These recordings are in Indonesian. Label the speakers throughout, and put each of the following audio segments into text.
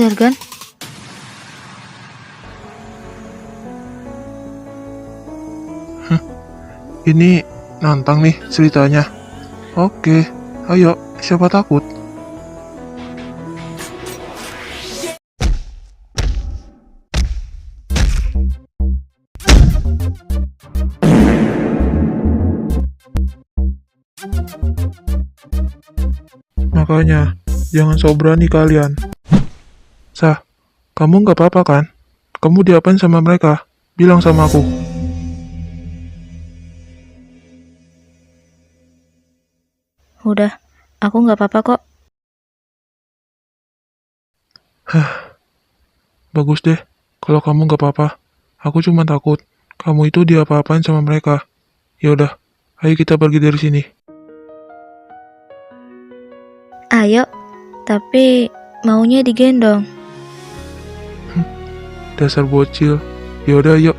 Speaker 1: Sergan?
Speaker 2: Ini nantang nih ceritanya. Oke, ayo, siapa takut? Makanya, jangan sok berani kalian. Sah, kamu nggak apa-apa kan? Kamu diapain sama mereka? Bilang sama aku.
Speaker 1: Udah, aku nggak apa-apa kok.
Speaker 2: Bagus deh, kalau kamu nggak apa-apa. Aku cuma takut kamu itu diapa-apain sama mereka. Yaudah, ayo kita pergi dari sini.
Speaker 1: Ayo, tapi maunya digendong.
Speaker 2: Dasar bocil. Yaudah, yuk.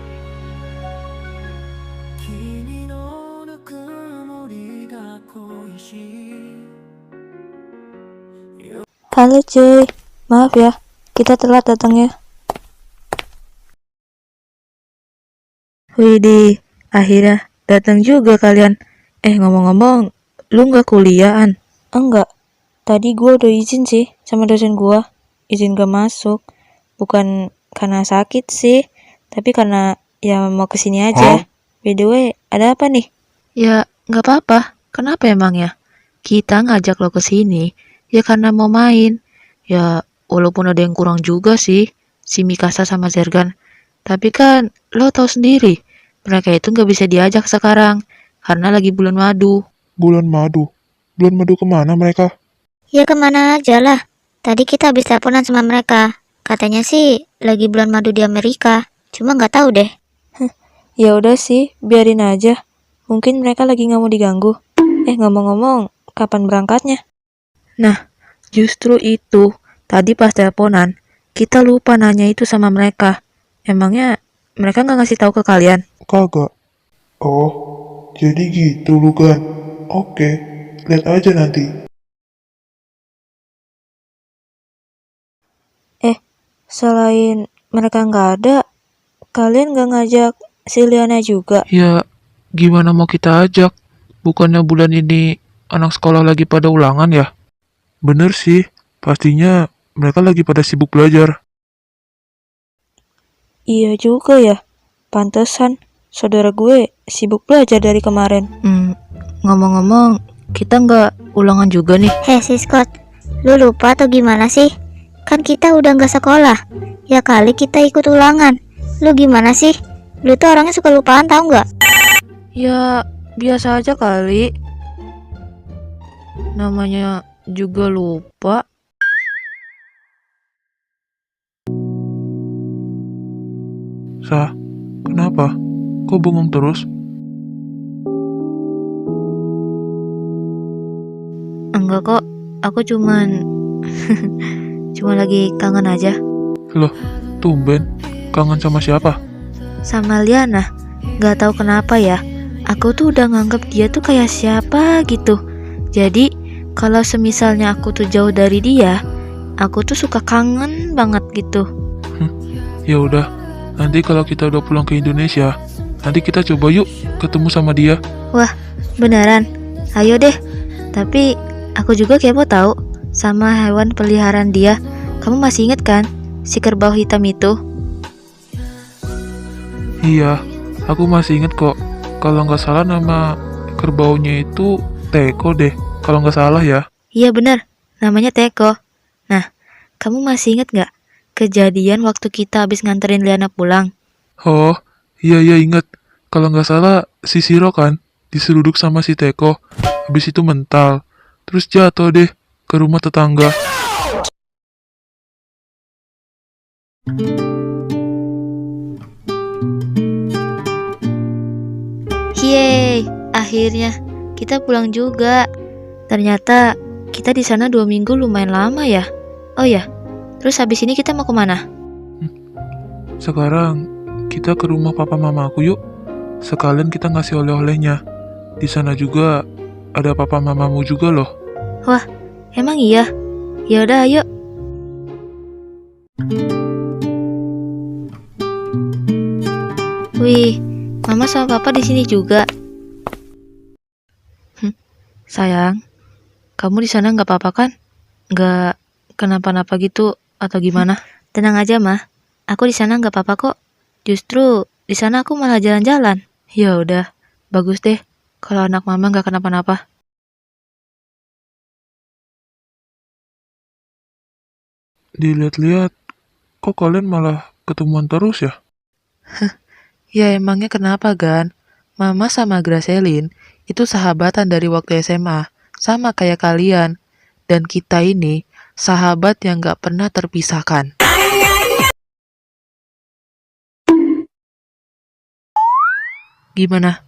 Speaker 1: Halo cuy, maaf ya, kita telat datangnya. Widih, akhirnya datang juga kalian. Ngomong-ngomong, lu nggak kuliahan? Enggak, tadi gua udah izin sih sama dosen gua, izin gak masuk. Bukan karena sakit sih, tapi karena ya mau kesini aja. By the way, ada apa nih? Ya, nggak apa-apa. Kenapa emangnya? Kita ngajak lo kesini, ya karena mau main. Ya, walaupun ada yang kurang juga sih, si Mikasa sama Zergan. Tapi kan, lo tahu sendiri, mereka itu nggak bisa diajak sekarang, karena lagi bulan madu.
Speaker 2: Bulan madu. Bulan madu kemana mereka?
Speaker 3: Ya kemana aja lah. Tadi kita habis teleponan sama mereka. Katanya sih lagi bulan madu di Amerika. Cuma nggak tahu deh.
Speaker 1: Ya udah sih, biarin aja. Mungkin mereka lagi nggak mau diganggu. Ngomong-ngomong, kapan berangkatnya? Nah, justru itu. Tadi pas teleponan, kita lupa nanya itu sama mereka. Emangnya mereka nggak ngasih tahu ke kalian?
Speaker 2: Kagak. Oh, jadi gitu lu kan? Oke, lihat aja nanti.
Speaker 1: Selain mereka nggak ada, kalian nggak ngajak si Liana juga?
Speaker 2: Ya, gimana mau kita ajak? Bukannya bulan ini anak sekolah lagi pada ulangan ya? Bener sih, pastinya mereka lagi pada sibuk belajar.
Speaker 1: Iya juga ya, pantesan saudara gue sibuk belajar dari kemarin. Ngomong-ngomong, kita nggak ulangan juga nih.
Speaker 3: Hei si Scott, lu lupa atau gimana sih? Kan kita udah nggak sekolah. Ya kali kita ikut ulangan. Lu gimana sih? Lu tuh orangnya suka lupaan tahu nggak?
Speaker 1: Ya, biasa aja kali. Namanya juga lupa.
Speaker 2: Sah, kenapa? Kok bengong terus?
Speaker 1: Enggak kok, aku cuman cuma lagi kangen aja.
Speaker 2: Loh, tumben. Kangen sama siapa?
Speaker 1: Sama Liana. Gak tahu kenapa ya, aku tuh udah nganggep dia tuh kayak siapa gitu. Jadi, kalau semisalnya aku tuh jauh dari dia, aku tuh suka kangen banget gitu.
Speaker 2: Ya udah, nanti kalau kita udah pulang ke Indonesia, nanti kita coba yuk ketemu sama dia.
Speaker 1: Wah, beneran? Ayo deh. Tapi, aku juga kepo tahu sama hewan peliharaan dia. Kamu masih inget kan? Si kerbau hitam itu.
Speaker 2: Iya, aku masih inget kok. Kalau nggak salah nama kerbaunya itu Teko deh. Kalau nggak salah ya.
Speaker 1: Iya bener, namanya Teko. Nah, kamu masih inget gak kejadian waktu kita habis nganterin Liana pulang?
Speaker 2: Oh, iya inget. Kalau nggak salah si Siro kan diseruduk sama si Teko. Habis itu mental. Terus jatuh deh ke rumah tetangga.
Speaker 1: Yeay, akhirnya kita pulang juga. Ternyata kita di sana 2 minggu lumayan lama ya. Oh ya, terus habis ini kita mau kemana?
Speaker 2: Sekarang kita ke rumah papa mama aku yuk. Sekalian kita ngasih oleh-olehnya. Di sana juga ada papa mamamu juga loh.
Speaker 1: Wah, emang iya? Ya udah, ayo. Wih, Mama sama Papa di sini juga. Sayang, kamu di sana nggak apa-apa kan? Nggak kenapa-napa gitu atau gimana? Tenang aja, Mah. Aku di sana nggak apa-apa kok. Justru di sana aku malah jalan-jalan. Ya udah, bagus deh kalau anak Mama nggak kenapa-napa.
Speaker 2: Dilihat-lihat, kok kalian malah ketemuan terus ya?
Speaker 1: Ya emangnya kenapa, Gan? Mama sama Gracelyn itu sahabatan dari waktu SMA, sama kayak kalian. Dan kita ini sahabat yang nggak pernah terpisahkan. Gimana?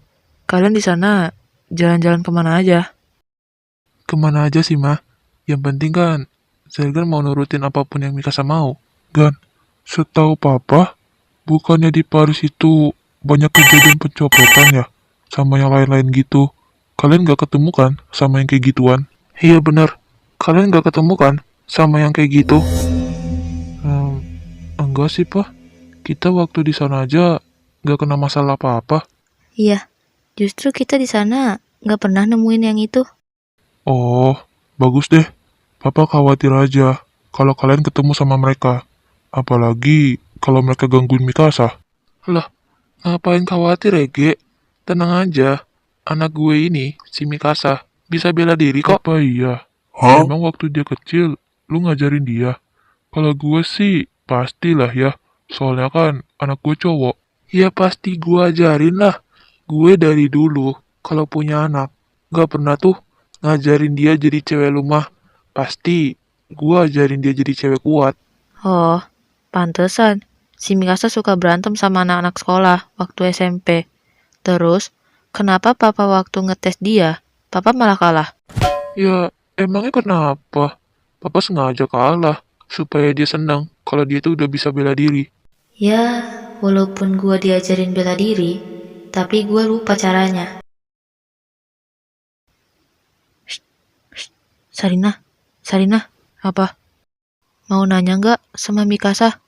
Speaker 1: Kalian di sana jalan-jalan kemana aja?
Speaker 2: Kemana aja sih, Mah? Yang penting kan, Sergen mau nurutin apapun yang Mikasa mau. Gan, setahu Papa, bukannya di Paris itu banyak kejadian pencopetan ya? Sama yang lain-lain gitu. Kalian gak ketemu kan sama yang kayak gituan? Iya bener, kalian gak ketemu kan sama yang kayak gitu? Enggak sih, Pak. Kita waktu di sana aja gak kena masalah apa-apa.
Speaker 1: Iya, justru kita di sana nggak pernah nemuin yang itu.
Speaker 2: Oh, bagus deh. Papa khawatir aja kalau kalian ketemu sama mereka. Apalagi kalau mereka gangguin Mikasa. Lah, ngapain khawatir Ege? Tenang aja. Anak gue ini, si Mikasa, bisa bela diri kok. Apa iya? Emang waktu dia kecil, lu ngajarin dia? Kalau gue sih, pastilah ya. Soalnya kan anak gue cowok. Ya pasti gue ajarin lah. Gue dari dulu, kalau punya anak, gak pernah tuh ngajarin dia jadi cewek lumah. Pasti gue ajarin dia jadi cewek kuat.
Speaker 1: Oh, pantesan. Si Mikasa suka berantem sama anak-anak sekolah waktu SMP. Terus, kenapa Papa waktu ngetes dia, Papa malah kalah?
Speaker 2: Ya, emangnya kenapa? Papa sengaja kalah, supaya dia senang kalau dia tuh udah bisa bela diri.
Speaker 1: Ya, walaupun gua diajarin bela diri, tapi gua lupa caranya. Sarina, Sarina, apa? Mau nanya nggak sama Mikasa?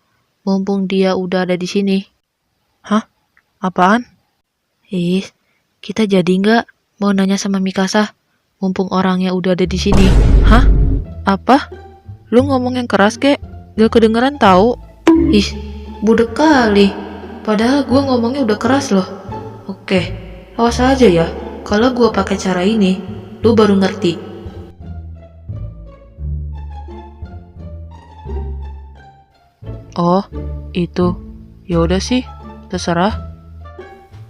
Speaker 1: Mumpung dia udah ada di sini. Hah? Apaan? Ih, kita jadi nggak mau nanya sama Mikasa? Mumpung orangnya udah ada di sini. Hah? Apa? Lu ngomong yang keras kek? Gak kedengeran tahu? Ih, budek kali. Padahal gua ngomongnya udah keras loh. Oke, awas aja ya. Kalau gua pakai cara ini, lu baru ngerti. Oh, itu. Ya udah sih, terserah.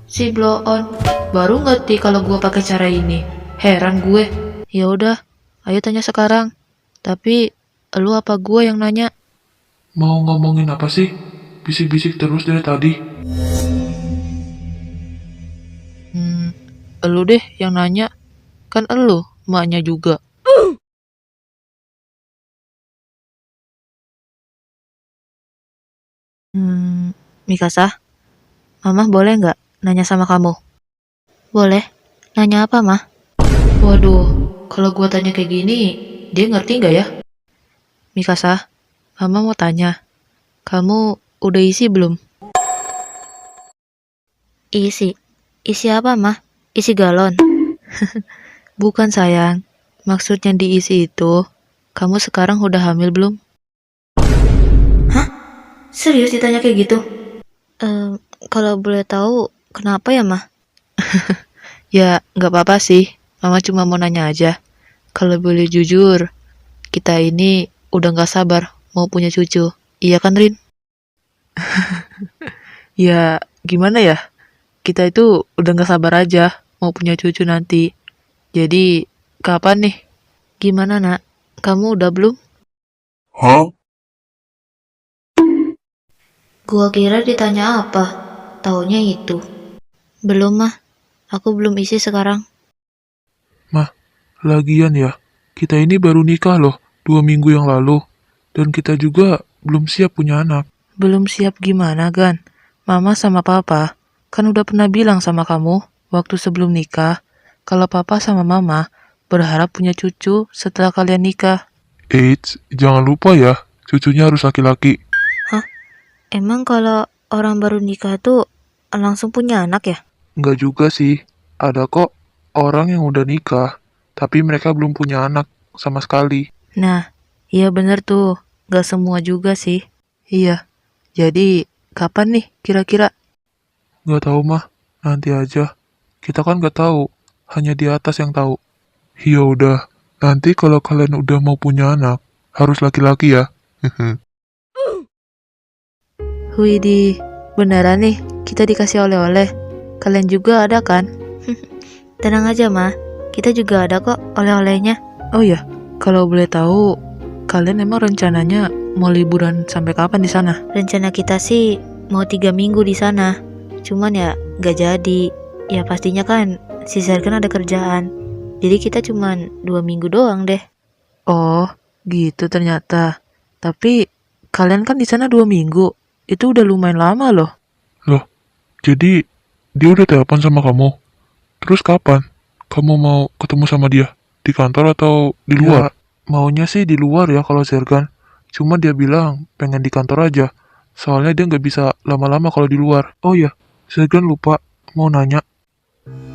Speaker 1: Si blow on baru ngerti kalau gua pakai cara ini. Heran gue. Ya udah, ayo tanya sekarang. Tapi lu apa gua yang nanya?
Speaker 2: Mau ngomongin apa sih? Bisik-bisik terus dari tadi.
Speaker 1: Elu deh yang nanya. Kan elu, emaknya juga. Mikasa, Mama boleh nggak nanya sama kamu? Boleh. Nanya apa, Mah? Waduh, kalau gua tanya kayak gini, dia ngerti nggak ya? Mikasa, Mama mau tanya. Kamu udah isi belum? Isi? Isi apa, Mah? Isi galon? Bukan sayang. Maksudnya diisi itu, kamu sekarang udah hamil belum? Hah? Serius ditanya kayak gitu? Kalau boleh tahu, kenapa ya, Mah? Ya, nggak apa-apa sih. Mama cuma mau nanya aja. Kalau boleh jujur, kita ini udah nggak sabar mau punya cucu. Iya kan, Rin? Ya, gimana ya? Kita itu udah nggak sabar aja mau punya cucu nanti. Jadi, kapan nih? Gimana, Nak? Kamu udah belum? Gua kira ditanya apa. Taunya itu. Belum, Mah. Aku belum isi sekarang.
Speaker 2: Mah, lagian ya, kita ini baru nikah loh, 2 minggu yang lalu. Dan kita juga belum siap punya anak.
Speaker 1: Belum siap gimana, Gan? Mama sama Papa kan udah pernah bilang sama kamu waktu sebelum nikah, kalau Papa sama Mama berharap punya cucu setelah kalian nikah.
Speaker 2: Eits, jangan lupa ya, cucunya harus laki-laki.
Speaker 3: Emang kalau orang baru nikah tuh
Speaker 1: langsung punya anak ya?
Speaker 2: Nggak juga sih. Ada kok orang yang udah nikah, tapi mereka belum punya anak sama sekali.
Speaker 1: Nah, iya bener tuh. Gak semua juga sih. Iya, jadi kapan nih kira-kira?
Speaker 2: Nggak tahu mah, nanti aja. Kita kan nggak tahu, hanya di atas yang tahu. Ya udah, nanti kalau kalian udah mau punya anak, harus laki-laki ya.
Speaker 1: Widih, beneran nih kita dikasih oleh-oleh. Kalian juga ada kan? Tenang aja mah, kita juga ada kok oleh-olehnya. Oh ya, kalau boleh tahu, kalian emang rencananya mau liburan sampai kapan di sana? Rencana kita sih mau 3 minggu di sana. Cuman ya nggak jadi. Ya pastinya kan si Serkan ada kerjaan. Jadi kita cuman 2 minggu doang deh. Oh, gitu ternyata. Tapi kalian kan di sana 2 minggu. Itu udah lumayan lama loh.
Speaker 2: Loh, jadi dia udah telepon sama kamu? Terus kapan? Kamu mau ketemu sama dia? Di kantor atau di luar? Maunya sih di luar ya kalau Sergan. Cuma dia bilang pengen di kantor aja. Soalnya dia nggak bisa lama-lama kalau di luar. Oh ya, Sergan lupa mau nanya.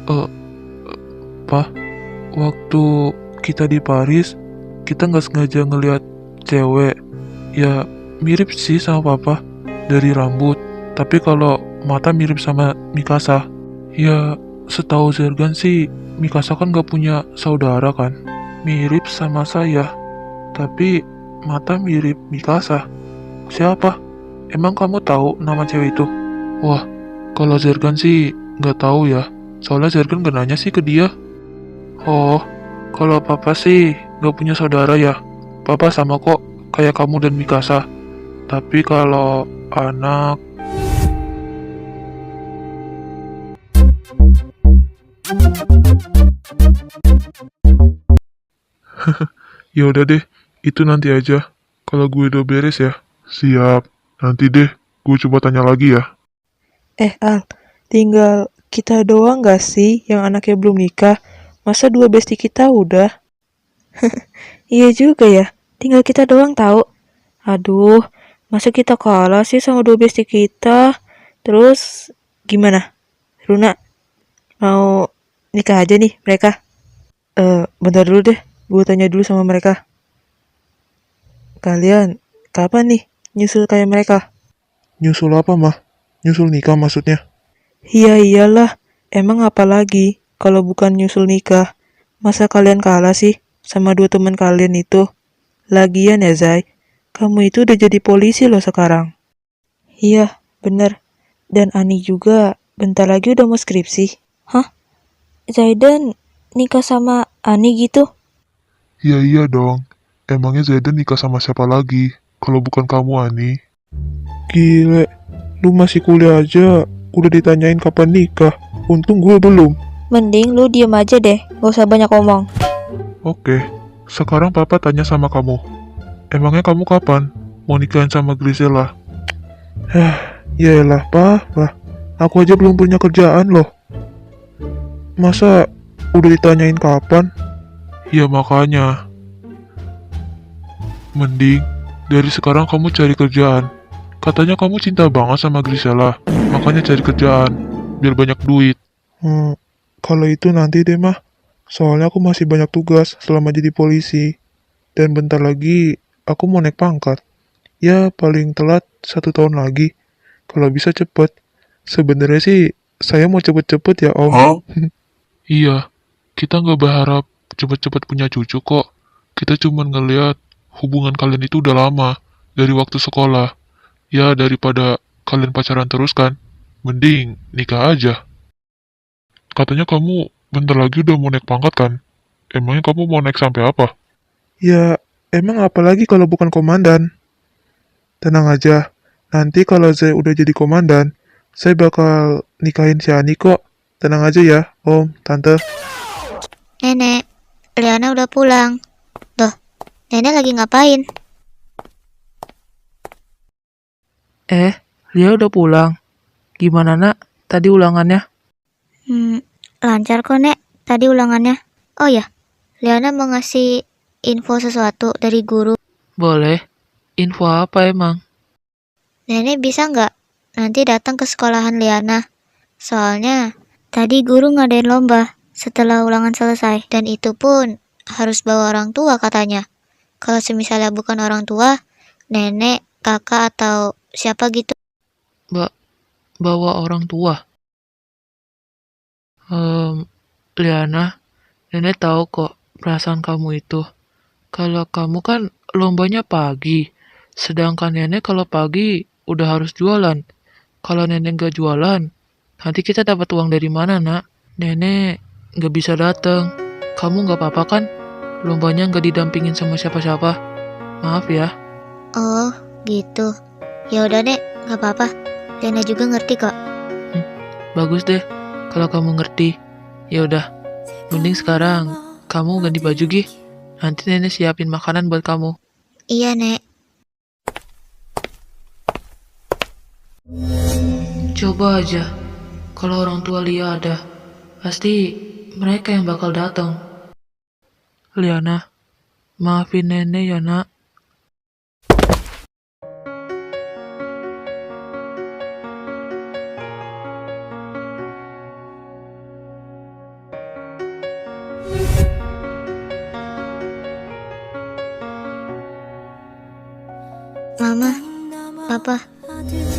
Speaker 2: Eh, Pak, waktu kita di Paris, kita nggak sengaja ngelihat cewek. Ya, mirip sih sama papa dari rambut. Tapi kalau mata mirip sama Mikasa. Ya, setahu Zergan sih, Mikasa kan gak punya saudara kan. Mirip sama saya. Tapi mata mirip Mikasa. Siapa? Emang kamu tahu nama cewek itu? Wah, kalau Zergan sih gak tahu ya. Soalnya Zergan gak nanya sih ke dia. Oh, kalau papa sih gak punya saudara ya. Papa sama kok, kayak kamu dan Mikasa. Tapi kalau anak... Ya udah deh, itu nanti aja. Kalau gue udah beres ya. Siap. Nanti deh, gue coba tanya lagi ya.
Speaker 4: Al, tinggal kita doang gak sih yang anaknya belum nikah? Masa 2 bestie kita udah? Iya juga ya, tinggal kita doang tahu. Aduh, masa kita kalah sih sama 2 bestie kita? Terus gimana? Runa, mau nikah aja nih mereka? Bentar dulu deh, gue tanya dulu sama mereka. Kalian kapan nih nyusul kayak mereka?
Speaker 2: Nyusul apa, mah? Nyusul nikah maksudnya?
Speaker 4: Iya iyalah, emang apa lagi kalau bukan nyusul nikah? Masa kalian kalah sih sama 2 teman kalian itu? Lagian ya Zai, kamu itu udah jadi polisi loh sekarang. Iya, bener. Dan Ani juga bentar lagi udah mau skripsi. Hah? Zaidan nikah sama Ani gitu?
Speaker 2: Iya dong. Emangnya Zaidan nikah sama siapa lagi? Kalau bukan kamu, Ani. Gile, lu masih kuliah aja, udah ditanyain kapan nikah. Untung gue belum.
Speaker 1: Mending lu diem aja deh, gak usah banyak omong.
Speaker 2: Oke, sekarang papa tanya sama kamu. Emangnya kamu kapan mau nikahin sama Grisela? Yaelah, lah. Aku aja belum punya kerjaan loh. Masa udah ditanyain kapan? Ya makanya. Mending dari sekarang kamu cari kerjaan. Katanya kamu cinta banget sama Grisela, makanya cari kerjaan, biar banyak duit. Kalau itu nanti deh mah. Soalnya aku masih banyak tugas selama jadi polisi. Dan bentar lagi aku mau naik pangkat. Ya paling telat 1 tahun lagi. Kalau bisa cepet. Sebenarnya sih saya mau cepet-cepet ya om. Iya, kita nggak berharap cepet-cepet punya cucu kok. Kita cuma ngeliat hubungan kalian itu udah lama, dari waktu sekolah. Ya daripada kalian pacaran terus kan, mending nikah aja. Katanya kamu bentar lagi udah mau naik pangkat kan? Emangnya kamu mau naik sampai apa? Ya, emang apalagi kalau bukan komandan? Tenang aja, nanti kalau saya udah jadi komandan, saya bakal nikahin si Ani kok. Tenang aja ya, om, tante.
Speaker 3: Nenek, Liana udah pulang. Loh, nenek lagi ngapain?
Speaker 4: Lia udah pulang. Gimana nak, tadi ulangannya?
Speaker 3: Lancar kok, Nek. Tadi ulangannya. Oh ya, Liana mau ngasih info sesuatu dari guru.
Speaker 4: Boleh. Info apa emang?
Speaker 3: Nenek bisa nggak nanti datang ke sekolahan Liana? Soalnya tadi guru ngadain lomba setelah ulangan selesai, dan itu pun harus bawa orang tua katanya. Kalau semisalnya bukan orang tua, nenek, kakak atau siapa gitu.
Speaker 4: Bawa orang tua. Liana, nenek tahu kok perasaan kamu itu. Kalau kamu kan lombanya pagi, sedangkan nenek kalau pagi udah harus jualan. Kalau nenek gak jualan, nanti kita dapat uang dari mana, nak? Nenek gak bisa datang. Kamu gak apa-apa kan? Lombanya gak didampingin sama siapa-siapa. Maaf ya.
Speaker 3: Oh, gitu. Ya udah, Nek, gak apa-apa. Lena juga ngerti kok.
Speaker 4: Bagus deh kalau kamu ngerti. Ya udah, mending sekarang kamu ganti baju gih. Nanti nenek siapin makanan buat kamu.
Speaker 3: Iya, Nek.
Speaker 4: Coba aja, kalau orang tua Lia ada, pasti mereka yang bakal datang. Liana, maafin nenek ya nak.
Speaker 3: Mama, Papa,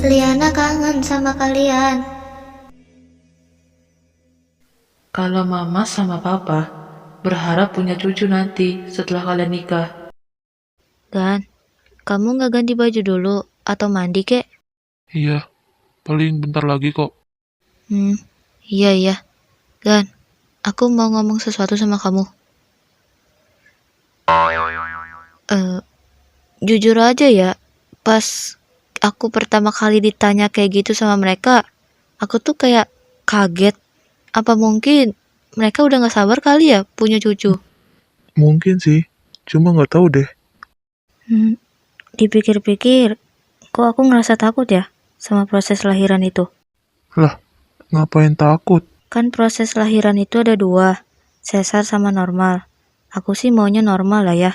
Speaker 3: Liana kangen sama kalian.
Speaker 4: Kalau mama sama papa berharap punya cucu nanti setelah kalian nikah.
Speaker 1: Gan, kamu nggak ganti baju dulu atau mandi kek?
Speaker 2: Iya, paling bentar lagi kok.
Speaker 1: Iya. Gan, aku mau ngomong sesuatu sama kamu. Jujur aja ya, pas aku pertama kali ditanya kayak gitu sama mereka, aku tuh kayak kaget. Apa mungkin mereka udah gak sabar kali ya punya cucu?
Speaker 2: Mungkin sih, cuma nggak tahu deh.
Speaker 1: Dipikir-pikir, kok aku ngerasa takut ya sama proses lahiran itu?
Speaker 2: Lah, ngapain takut?
Speaker 1: Kan proses lahiran itu ada 2, sesar sama normal. Aku sih maunya normal lah ya.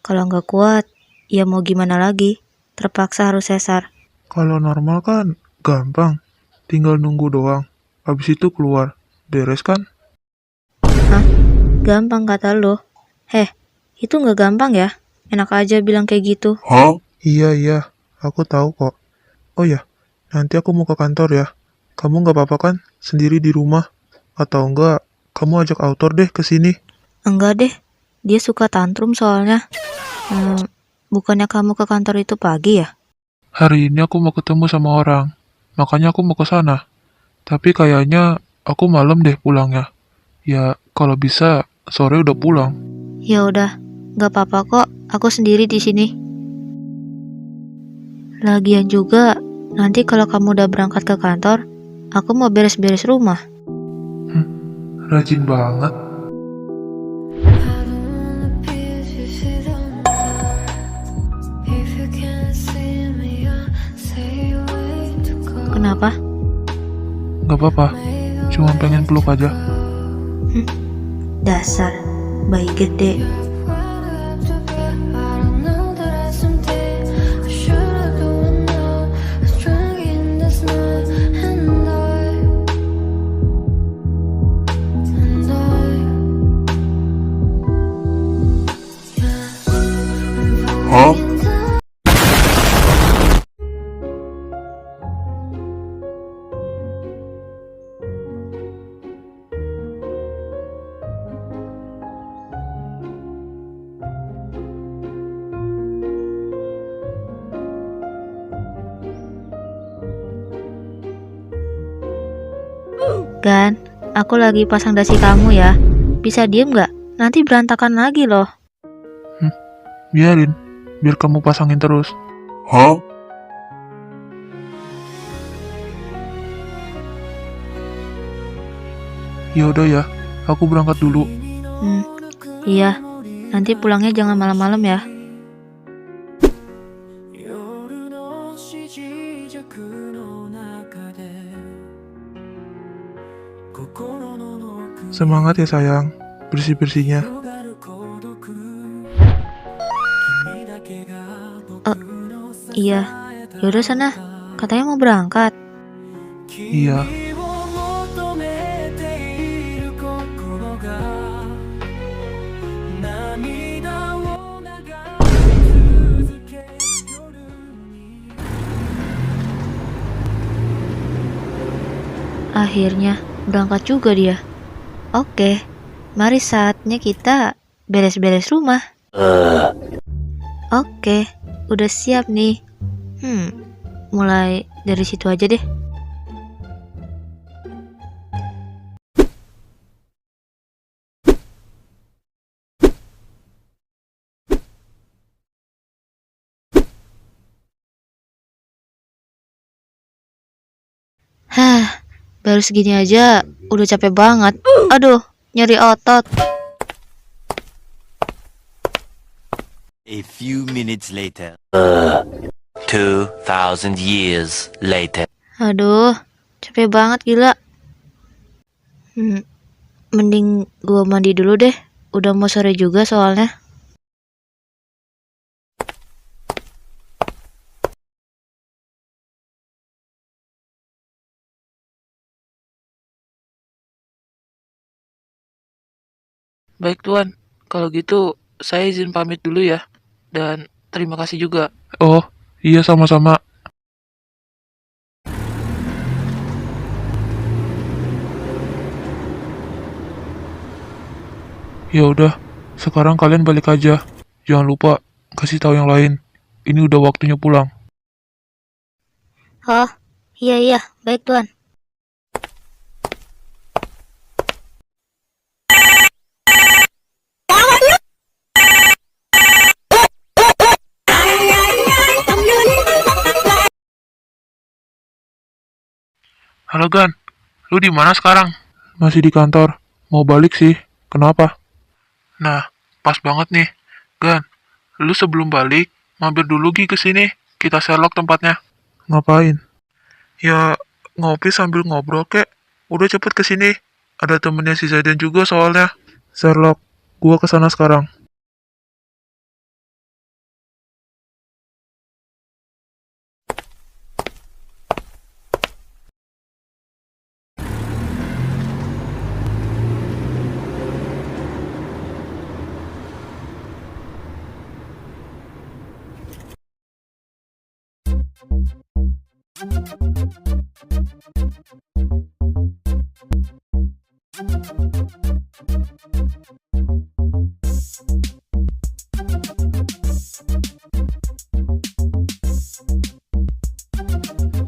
Speaker 1: Kalau nggak kuat, ya mau gimana lagi, terpaksa harus sesar.
Speaker 2: Kalau normal kan gampang, tinggal nunggu doang. Habis itu keluar, beres kan?
Speaker 1: Gampang kata lo. Itu nggak gampang ya? Enak aja bilang kayak gitu.
Speaker 2: Iya, aku tahu kok. Oh ya, nanti aku mau ke kantor ya. Kamu nggak apa-apa kan sendiri di rumah? Atau enggak, kamu ajak outdoor deh ke sini.
Speaker 1: Enggak deh, dia suka tantrum soalnya. Bukannya kamu ke kantor itu pagi ya?
Speaker 2: Hari ini aku mau ketemu sama orang, makanya aku mau ke sana. Tapi kayaknya aku malam deh pulangnya. Ya, kalau bisa sore udah pulang.
Speaker 1: Ya udah, nggak apa-apa kok. Aku sendiri di sini. Lagian juga, nanti kalau kamu udah berangkat ke kantor, aku mau beres-beres rumah.
Speaker 2: Rajin banget.
Speaker 1: Kenapa?
Speaker 2: Gak apa-apa, cuma pengen peluk aja.
Speaker 1: Dasar, bayi gede. Gan, aku lagi pasang dasi kamu ya. Bisa diem nggak? Nanti berantakan lagi loh.
Speaker 2: Biarin, biar kamu pasangin terus. Ya udah ya, aku berangkat dulu.
Speaker 1: Iya, nanti pulangnya jangan malam-malam ya.
Speaker 2: Semangat ya sayang, bersih-bersihnya.
Speaker 1: Iya, yaudah sana. Katanya mau berangkat.
Speaker 2: Iya,
Speaker 1: Akhirnya berangkat juga dia. Oke, mari saatnya kita beres-beres rumah. Oke, udah siap nih. Mulai dari situ aja deh. Hah, baru segini aja udah capek banget. Aduh, nyeri otot.
Speaker 5: A few minutes later. 2,000 years later.
Speaker 1: Aduh, capek banget gila. Mending gua mandi dulu deh. Udah mau sore juga soalnya.
Speaker 4: Baik Tuan, kalau gitu saya izin pamit dulu ya. Dan terima kasih juga.
Speaker 2: Oh, iya sama-sama. Ya udah, sekarang kalian balik aja. Jangan lupa kasih tahu yang lain. Ini udah waktunya pulang.
Speaker 3: Oh, iya, baik Tuan.
Speaker 2: Halo Gan, lu di mana sekarang? Masih di kantor. Mau balik sih. Kenapa? Nah, pas banget nih. Gan, lu sebelum balik, mampir dulu Gi ke sini. Kita Sherlock tempatnya. Ngapain? Ya, ngopi sambil ngobrol kek. Udah cepet ke sini. Ada temennya si Zaidan juga soalnya. Sherlock, gua kesana sekarang.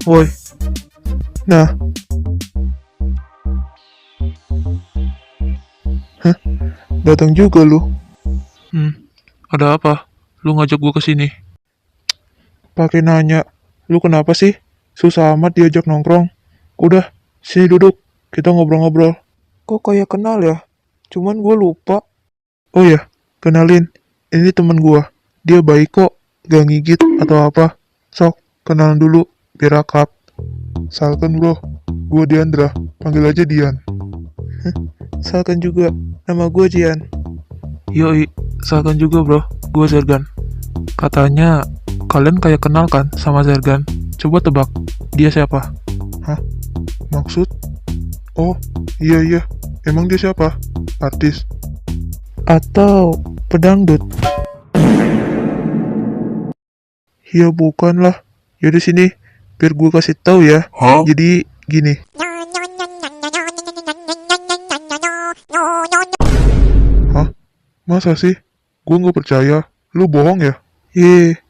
Speaker 2: Woi. Nah. Hah? Datang juga lu. Ada apa? Lu ngajak gua ke sini. Pakai nanya. Lu kenapa sih? Susah amat diajak nongkrong. Udah, sini duduk. Kita ngobrol-ngobrol. Kok kayak kenal ya? Cuman gua lupa. Oh ya, kenalin. Ini temen gua. Dia baik kok. Gak ngigit atau apa. Sok, kenalan dulu. Biar akrab. Salkan bro, gue Diandra, panggil aja Dian. Salkan juga, nama gue Jian. Yoi, Salkan juga bro, gue Zergan. Katanya, kalian kayak kenal kan sama Zergan? Coba tebak, dia siapa? Hah? Maksud? Oh, iya, emang dia siapa? Artis? Atau pedangdut? Ya bukan lah, yaudah sini. Biar gue kasih tahu ya. Jadi gini. Hah? Masa sih? Gue nggak percaya. Lu bohong ya?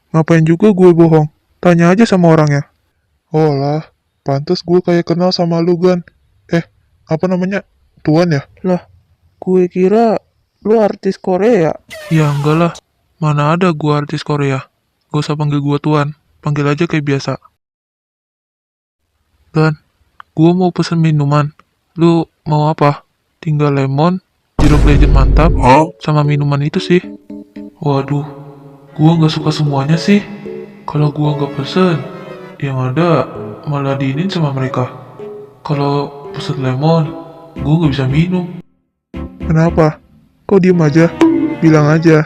Speaker 2: Ngapain juga gue bohong? Tanya aja sama orangnya. Oh lah, pantas gue kayak kenal sama lu Gan. Apa namanya? Tuan ya? Lah, gue kira lu artis Korea. Ya enggak lah. Mana ada gue artis Korea? Gak usah panggil gue Tuan. Panggil aja kayak biasa. Gan, gue mau pesen minuman. Lu mau apa? Tinggal lemon, jeruk legend mantap, sama minuman itu sih. Waduh, gue gak suka semuanya sih. Kalau gue gak pesen, yang ada malah diinin sama mereka. Kalau pesen lemon, gue gak bisa minum. Kenapa? Kok diem aja? Bilang aja.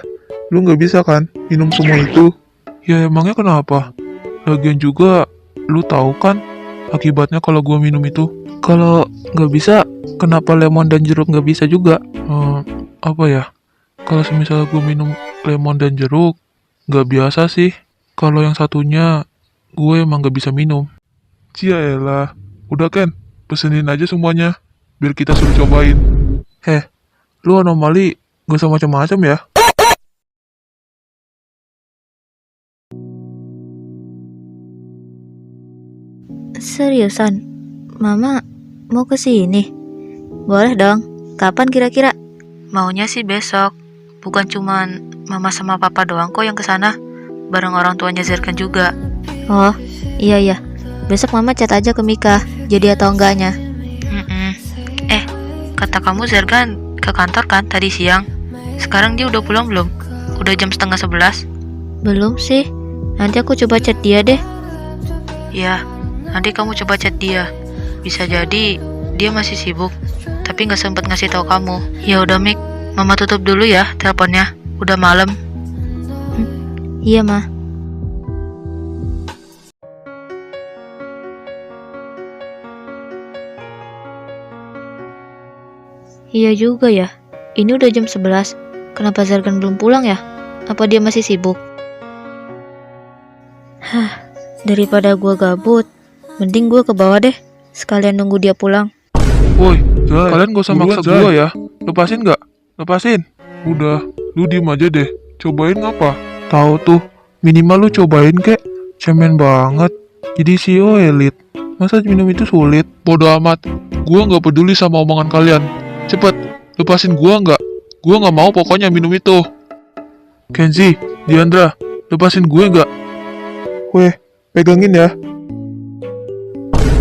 Speaker 2: Lu gak bisa kan minum semua itu? Ya emangnya kenapa? Lagian juga, lu tahu kan akibatnya kalau gue minum itu. Kalau nggak bisa, kenapa lemon dan jeruk nggak bisa juga? Apa ya? Kalau semisal gue minum lemon dan jeruk, nggak biasa sih. Kalau yang satunya, gue emang nggak bisa minum. Ciaelah, udah Ken, pesenin aja semuanya, biar kita suruh cobain. Heh, lu anomali, gak usah macam-macam ya.
Speaker 1: Seriusan? Mama mau ke sini? Boleh dong. Kapan kira-kira? Maunya sih besok. Bukan cuman Mama sama Papa doang kok yang ke sana. Bareng orang tuanya Zerkan juga. Oh, iya. Besok Mama chat aja ke Mika. Jadi atau enggaknya. Kata kamu Zerkan ke kantor kan tadi siang? Sekarang dia udah pulang belum? Udah jam 10:30? Belum sih. Nanti aku coba chat dia deh. Ya, nanti kamu coba chat dia. Bisa jadi dia masih sibuk, tapi nggak sempet ngasih tahu kamu. Ya udah Mik, Mama tutup dulu ya teleponnya. Udah malam. Iya Ma. Iya juga ya. Ini udah jam 11. Kenapa Zerkan belum pulang ya? Apa dia masih sibuk? Daripada gua gabut, mending gua ke bawah deh. Sekalian nunggu dia pulang.
Speaker 2: Woi, Zai, kalian gak usah maksa gua ya. Lepasin gak? Lepasin. Udah, lu diem aja deh. Cobain ngapa? Tahu tuh, minimal lu cobain kek. Cemen banget. Jadi CEO elit. Masa minum itu sulit? Bodoh amat. Gua gak peduli sama omongan kalian. Cepet, lepasin gua nggak? Gua nggak mau pokoknya minum itu. Kenzi, Diandra, lepasin gue nggak? Weh, pegangin ya.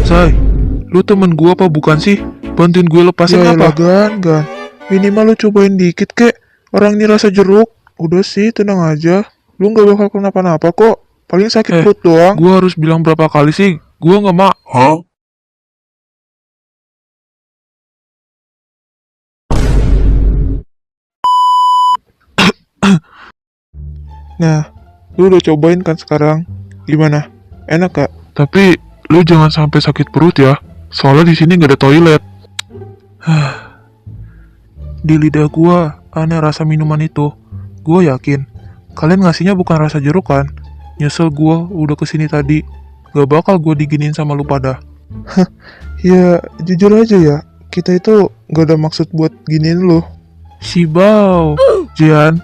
Speaker 2: Say, lu temen gua apa bukan sih? Bantuin gue lepasin apa? Gan. Minimal lu cobain dikit kek. Orang ini rasa jeruk. Udah sih, tenang aja. Lu nggak bakal kenapa-napa kok. Paling sakit perut doang. Gua harus bilang berapa kali sih? Gua nggak mau. Hah? Nah, lu udah cobain kan sekarang? Gimana? Enak gak? Tapi lu jangan sampai sakit perut ya. Soalnya di sini nggak ada toilet. Di lidah gua aneh rasa minuman itu. Gua yakin kalian ngasihnya bukan rasa jeruk kan? Nyesel gua udah kesini tadi. Gak bakal gua diginiin sama lu pada. Ya jujur aja ya. Kita itu gak ada maksud buat giniin lu. Si Bau, Jian.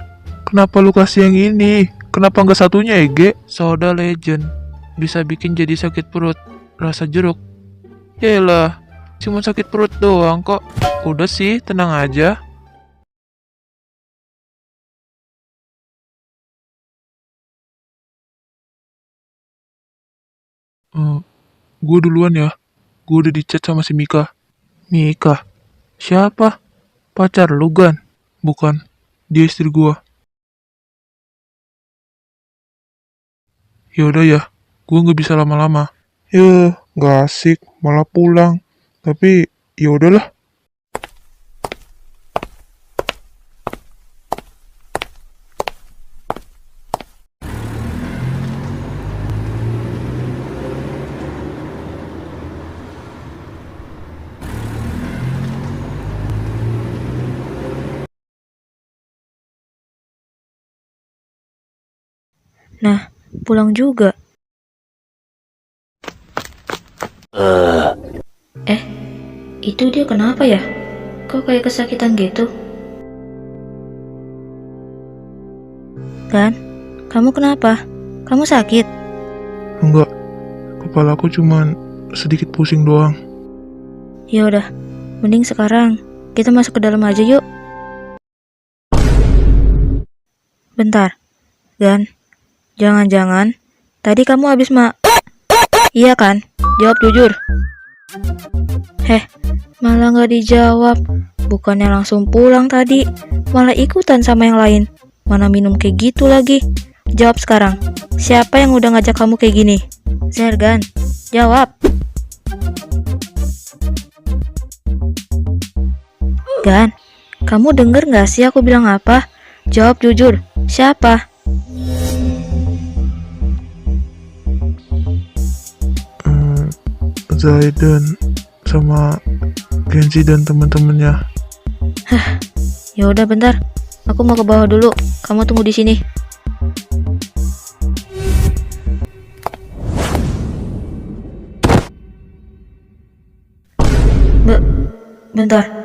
Speaker 2: Kenapa lu kasih yang ini? Kenapa nggak satunya Ege? Soda Legend bisa bikin jadi sakit perut. Rasa jeruk. Yaelah, cuma sakit perut doang kok. Udah sih, tenang aja. Gue duluan ya. Gue udah dicat sama si Mika. Mika? Siapa? Pacar lu Gan? Bukan, dia istri gua. Yaudah ya, gue nggak bisa lama-lama. Ya, nggak asik, malah pulang. Tapi, ya udahlah.
Speaker 1: Nah, pulang juga. Itu dia kenapa ya? Kok kayak kesakitan gitu? Kan? Kamu kenapa? Kamu sakit?
Speaker 2: Enggak, kepalaku cuman sedikit pusing doang.
Speaker 1: Ya udah, mending sekarang kita masuk ke dalam aja yuk. Bentar, Gan. Jangan-jangan tadi kamu habis Iya kan? Jawab jujur. Malah nggak dijawab. Bukannya langsung pulang tadi, malah ikutan sama yang lain. Mana minum kayak gitu lagi. Jawab sekarang. Siapa yang udah ngajak kamu kayak gini? Zergan, jawab. Gan, kamu denger nggak sih aku bilang apa? Jawab jujur. Siapa?
Speaker 2: Zaidan sama Genji dan teman-temannya.
Speaker 1: Ya udah bentar. Aku mau ke bawah dulu. Kamu tunggu di sini. Bentar,